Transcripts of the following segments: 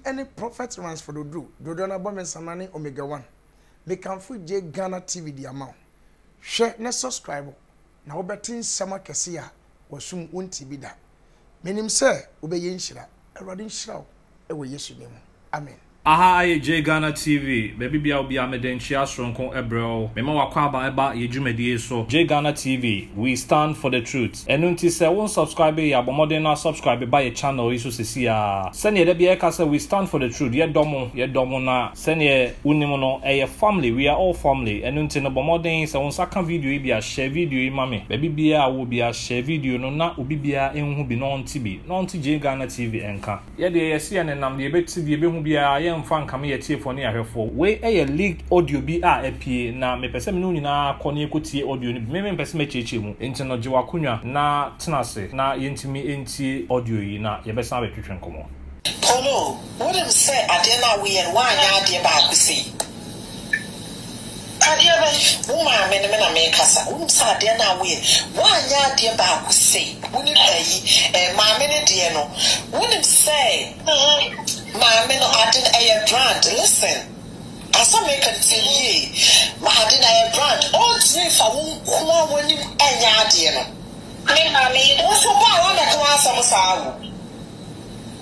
any prophet runs for the do na bomb samani omega 1 me can fu J Ghana TV di amount share na subscribe na obetin sama kese a wasum wonti bi da menim se obeye nhyira awrade nhyira e wo Yesu nemu amen. Aha J Ghana TV baby bia obi ameden chia sronko ebrel mema wakwa aba eba yedwumedie so J Ghana TV we stand for the truth enunti se won subscribe ya bomode na subscribe by your channel iso sesia sene de bia ka se we stand for the truth ye domo na sene unimo no family we are all family enunti no bomode se won saka video bia share video mame baby bia wo bia share video no na obi bia enhu bi no nti J Ghana TV enka ye de ye se ne nam de beti de be hu bia fan come here for near her for we a leaked audio be a na me pese me no nyina kone ekotie audio ni me pese me cheche mu enti no je wakonwa na tenase na yentimi enti audio yi na ye besa be twetwen komo Polo what am say ade na we and why ya ade ba ku say ade ba wo ma me na me kasa wo say ade na we why ya ade ba ku say wo ni ayi ma me ne de no wo ni say Mama no adin a brand. Listen, as I make a TV, my adin a brand. All three for one when you and Yadiano. Mammy, also buy one that was some sour.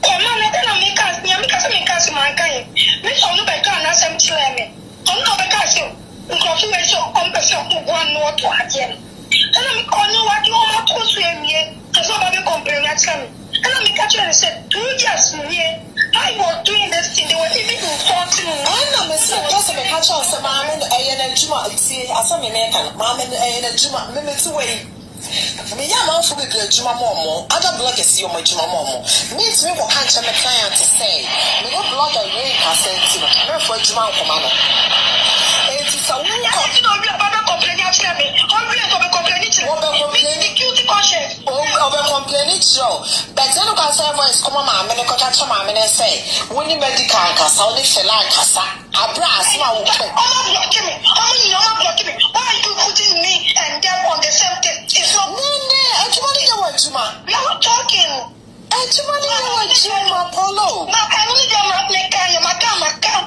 Mamma, then I make us, make us my kind. Miss on the back on us and slamming. I'm not a castle. Because you so compassion one more to again. And I'm calling what you want to swim here. Because nobody complain at some. And I'm catching and said, 2 years here. I was doing this thing, they were even talking. I know, Miss Just a catch on some mamma and Juma. See, as a American, mamma and Juma, minutes away. Me, I'm also with Juma Momo. Other bloggers see my Juma Momo. Means me will catch a client to say, me go blog a ring, I said, for Juma Commander. It is a winner. I don't know about complaining after me. Already over complaining to the guilty conscience. Over complaining show. But then I say, voice come on, I'm going to catch a man and say, when you medical cassa, only Fela Cassa, a brass, my open. I'm not blocking me. I'm not blocking me. Why are you putting me and them on the same thing? It's not me. I don't know what you want. We are talking. I don't know what you want, Polo. Now, I only get my neck and my gun.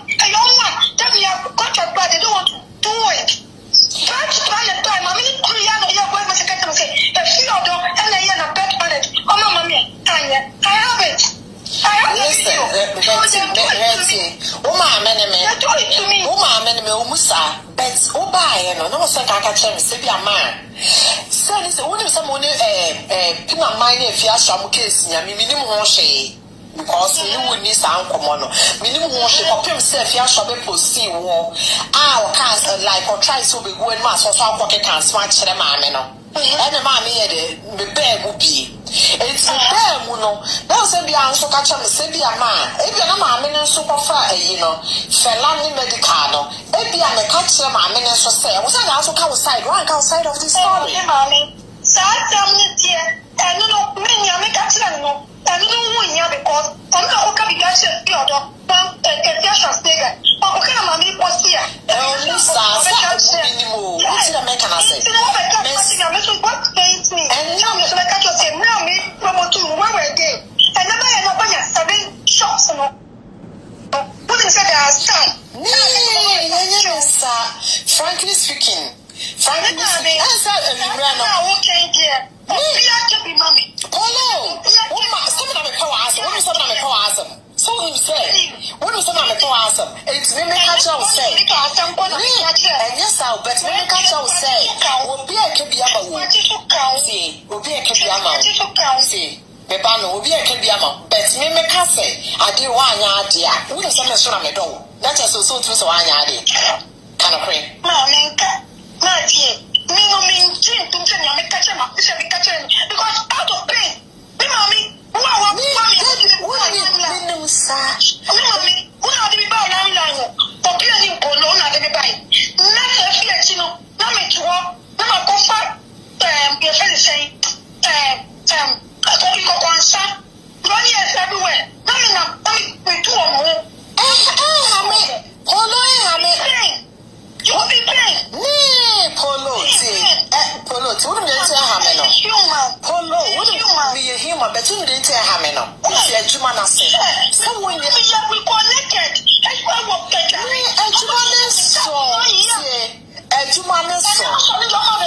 I don't want. Tell me, I've got your body. They don't want to do it. Try to try a time. I mean, Korean, you're going to say, if you don't, and I am a bad planet. Oh, Mamma, I have it. I have it. Listen, because you would need some common. Minimum worship of himself, you shall be posting war. Our cast like or try to be going mass or some pocket can smash the mamma. And the mammy, the bear would be. It's a bear, Muno. Now, say, be answer catch him, say, be a man. If you're not mammy and super far, Felani Medicano. If you're a catch them, mammy and so say, I was also outside, one outside of this story. Mammy, sad, dear, and no, many are make a channel. I don't know because I'm not going to get the other. Frankly speaking, Polo, so he said, what is another awesome? It's me catch out say, and yes, I'll bet me catch out say, will be a Kibiama, will be a Kibiama, see, Pepano will be a Kibiama, bet me say, I do 1 yard, dear, who is something from a door. That's just so to 1 yard. Can I pray? My dear, me no mean to tell you, catch him up, because out of pain, mommy. Polo, hameno. Polo, what do you be a human? But you didn't tell hameno. What's your Jumana say? Someone we connected. That's why we're better. And Jumana so, Jumana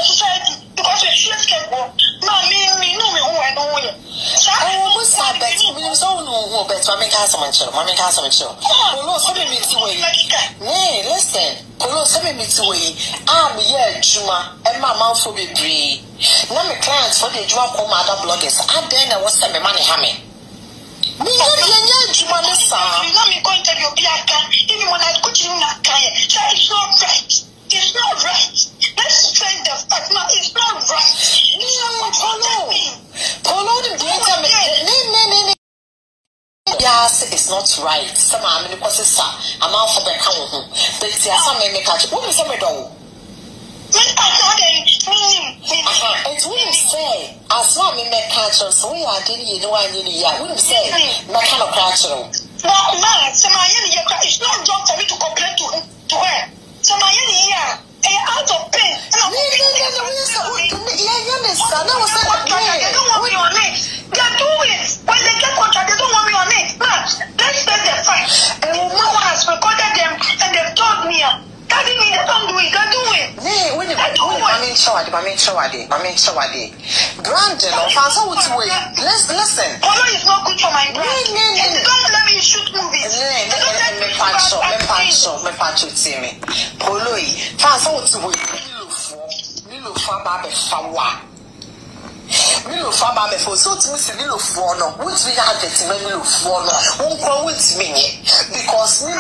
so. Because it's just get work. No, me, no, who I know you. I almost said that we don't know better. Mammy Castle, Mammy Castle. Polo, send me to way. Nay, listen. Polo, send me to way. I'm here, Juma, and my mouth will be free. Now, my clients for the drug home other bloggers. I then I was sending money, hammy. Me, Juma, listen. I'm going to your Biaka, even when I could you not carry. It's not right. It's not right. Let's straight the fact. No, it's not right. Polo, the data. Yes, it's not right. Some are many process. I'm out for the count. But it's some may catch. What is some dog? It wouldn't say, as long as make catch, so we are doing you know, I wouldn't say, my kind of catch. No, it's not wrong for me to complain to her. So my out of pain. They're doing it. When they get contract, they don't want me on it. Let's take the fact. And no one has recorded them and they've told me. That doesn't mean they don't do it. They're doing it. Hey, when Brandon, listen. Polo is not good for my brand. Don't let me shoot movies. Polo, Milo Fama before so to Miss Milo Fono, which we had the Milo Fono, won't go with me because Milo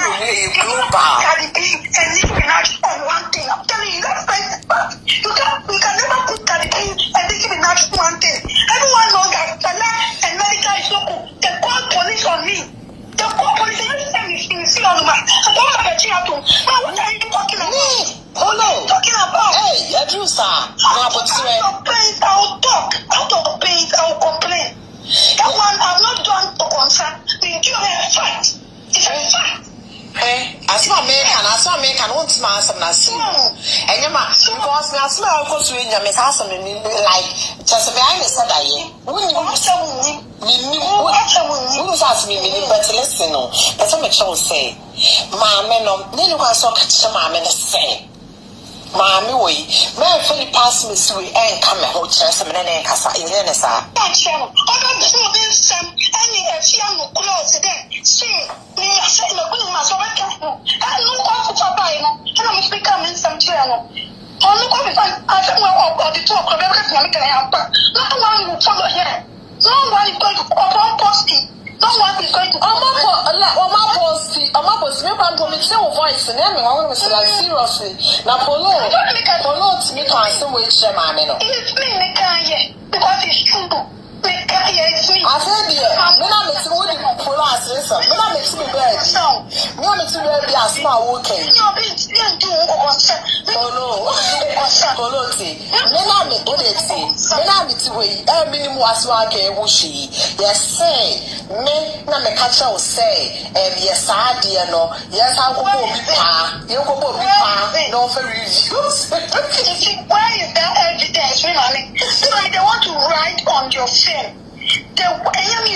global. And if we not on one thing, I'm telling you, that's right. You can never put Caribbean and they give it not one thing. Everyone knows that and medical is so cool. They call police on me. They call police and everything is on my. I don't have a chair to. What are you talking about? Polo. Talking about? Hey, Drew, sir. Out of pain, I'll talk. Out of pain, I'll complain. That one I've not done to concern. We do have a fact. It's a fact. Hey, as my American, won't my son as you. And your man, because now smell goes to your Miss Hassan and like just a man said I wouldn't ask me, but listen, but some child say, Mamma, no, then you are so catch a mamma say. Mammy, may fully pass me through and come at hotel some name casa in Yenesa. Channel, any young clothes again. See, me, I said, no, we must over careful. I know what to buy, and I'm becoming some channel. Only I don't know about the talk of everything I can help. Not one will follow here. No one is going to open posting. No one is going to voice and everyone was like seriously. Now, Polo to me, I which it's me, because it's true. I said, when I'm a police, when I'm a bed, no, it's very as my working. Yes, say, me, na me catch out say, yes, I dear no, yes, I will be pa, you will be pa, no for reviews. Where is that evidence, really? They want to write on your film. They really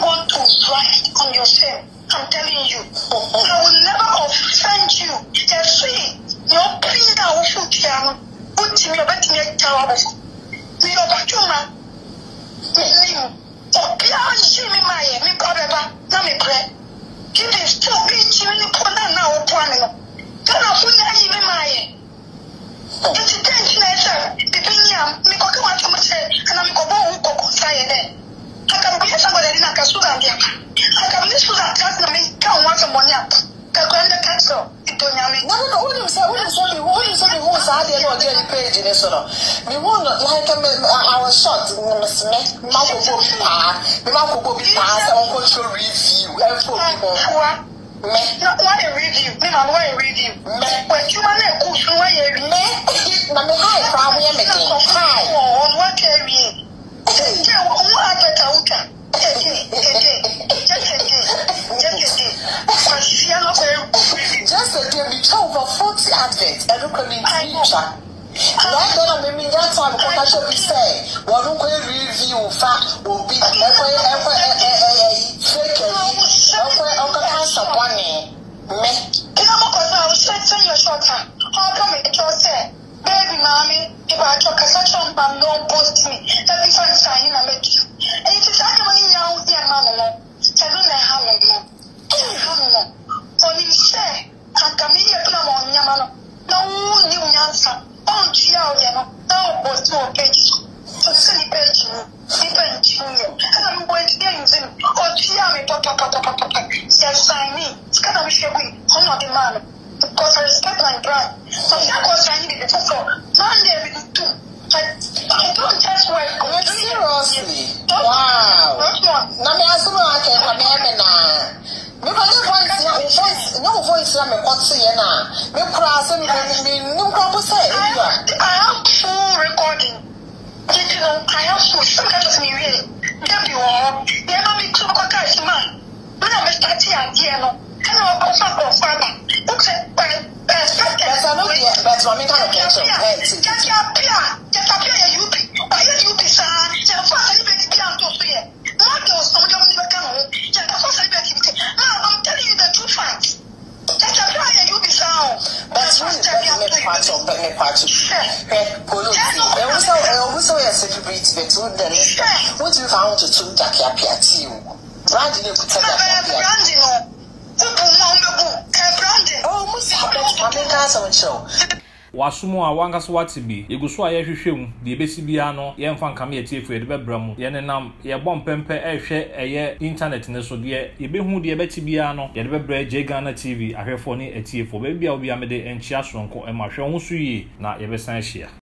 want to write on your film. I'm telling you. I will never offend you. They're free. You're playing that food here. Put me a bit in terrible. We are back to man. Oh, see me, my brother. Let me pray. Give this to me. You put that now. Tell us when I even my. It's a tension. Between them, me go to what I'm saying, and I'm going to go inside there. I can be somebody in a castle. I can miss that class and make count once a money up. I go in the castle. It don't have me. No, wouldn't say who's out there or getting paid in this one. We won't like our shot. Must make Marco be passed on control review and for people. Not why I read you. Not why I read you. When you are not cool, why I read me? Not the high from me. High on what I read. Just a day, we told for 40 adverts and look at me. Right then, I mean, that's why I should be saying, one who review fact will be fake, someone me. I was saying your short time. How come it was said, baby, mommy, if I talk a such on bam, don't post me. That is one sign I met you. And it is actually now, dear mamma. I don't know how long. So you say, I come here to on Yamano. No new answer. Don't you know? No post to a page. So silly page, depend you. And I'm going to get him. Or Chiami, papa. Yes, I need. It's kind of a way. I'm not the man. Because I respect my brand. So that was I needed to go. Monday with two. I don't just work. Seriously? Wow. Now, me ask you, I can't remember. No voice, I'm a what's here now. No cross and no proper say. I have full recording. You know, I have full. Some kind of me really. There you are. You know me too, because man. When I'm starting idea, no. Can I also go further? Look at yes, I know. That's what I mean. Just appear. You be. Why you be, sir? Just for celebrity beyond to see it. Not those some of them never come home. Just for celebrity. Now I'm telling you the true facts. Just appear. You be, sir. That's really part of me part of. There was also a celebrity that would then. What you found to do that appear to you? Branding you put that branding. Wasumu a wangaso wate bi eguso a yehwehwem de ebesi bia no ye mfa nkame etiefu de bebra mu ye nenam ye bom pempe ehwe eye internet ne so de ye behu de beti bia no ye de bebra J Ghana TV ahwefo ne etiefo be bia obi amede enchia sonko e ma hwe ho so yi na ye besan hia.